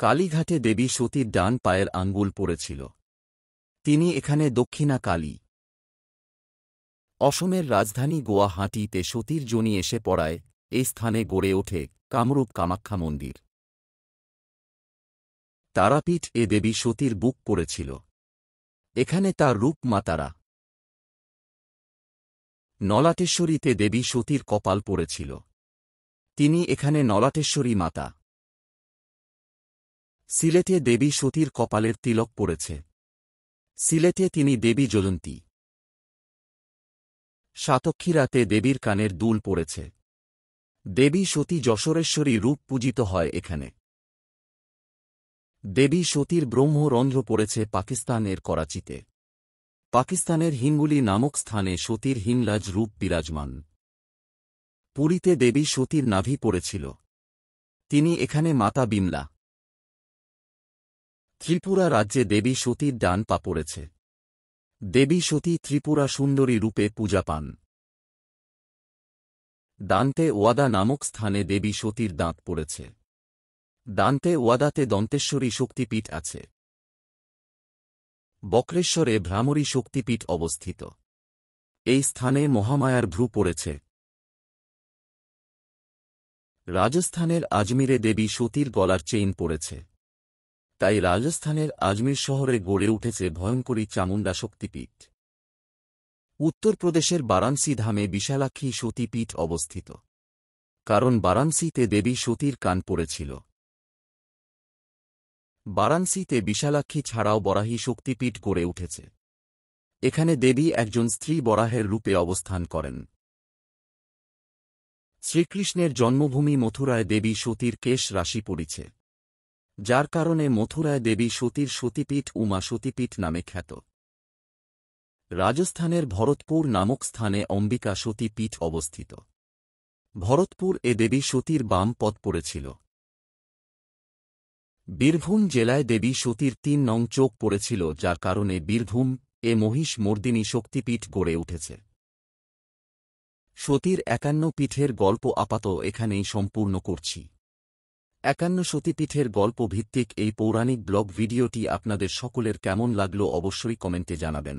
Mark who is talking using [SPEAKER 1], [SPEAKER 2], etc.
[SPEAKER 1] কালীঘাটে দেবী সতীর ডান পায়ের আঙ্গুল পড়েছিল। তিনি এখানে দক্ষিণা কালী। অসমের রাজধানী গুয়াহাটিতে সতীর যোনি এসে পড়ায় এই স্থানে গড়ে ওঠে কামরূপ কামাখ্যা মন্দির। তারাপীঠ এ দেবী সতীর বুক পড়েছিল। এখানে তার রূপ মাতারা। নলাটেশ্বরীতে দেবী সতীর কপাল পড়েছিল। তিনি এখানে নলাটেশ্বরী মাতা। সিলেটে দেবী সতীর কপালের তিলক পড়েছে। সিলেটে তিনি দেবী জ্বলন্তী। সাতক্ষীরাতে দেবীর কানের দুল পড়েছে। দেবী সতী যশোরেশ্বরী রূপ পূজিত হয় এখানে। দেবী সতীর ব্রহ্মরন্ধ্র পড়েছে পাকিস্তানের করাচিতে। পাকিস্তানের হিঙ্গুলি নামক স্থানে সতীর হিংলাজ রূপ বিরাজমান। পুরীতে দেবী সতীর নাভি পড়েছিল। তিনি এখানে মাতা বিমলা। ত্রিপুরা রাজ্যে দেবী সতীর ডান পা পড়েছে। দেবী সতী ত্রিপুরা সুন্দরী রূপে পূজা পান। দান্তে ওয়াদা নামক স্থানে দেবী সতীর দাঁত পড়েছে। দান্তে ওয়াদাতে দন্তেশ্বরী শক্তিপীঠ আছে। বক্রেশ্বরে ভ্রামরী শক্তিপীঠ অবস্থিত। এই স্থানে মহামায়ার ভ্রু পড়েছে। রাজস্থানের আজমিরে দেবী সতীর গলার চেইন পড়েছে। তাই রাজস্থানের আজমির শহরে গড়ে উঠেছে ভয়ঙ্করী চামুণ্ডা শক্তিপীঠ। উত্তরপ্রদেশের বারাণসী ধামে বিশালাক্ষী সতীপীঠ অবস্থিত। কারণ বারাণসীতে দেবী সতীর কান পড়েছিল। বারাণসীতে বিশালাক্ষী ছাড়াও বরাহী শক্তিপীঠ গড়ে উঠেছে। এখানে দেবী একজন স্ত্রী বরাহের রূপে অবস্থান করেন। শ্রীকৃষ্ণের জন্মভূমি মথুরায় দেবী সতীর কেশ রাশি পড়িছে, যার কারণে মথুরায় দেবী সতীর সতীপীঠ উমা সতীপীঠ নামে খ্যাত। রাজস্থানের ভরতপুর নামক স্থানে অম্বিকা সতীপীঠ অবস্থিত। ভরতপুর এ দেবী সতীর বাম পদ পড়েছিল। বীরভূম জেলায় দেবী সতীর ৩ নং চোখ পড়েছিল, যার কারণে বীরভূম এ মহিষ মর্দিনী শক্তিপীঠ গড়ে উঠেছে। সতীর ৫১ পীঠের গল্প আপাত এখানেই সম্পূর্ণ করছি। ৫১ সতীপীঠের গল্প ভিত্তিক এই পৌরাণিক ব্লগ ভিডিওটি আপনাদের সকলের কেমন লাগলো অবশ্যই কমেন্টে জানাবেন।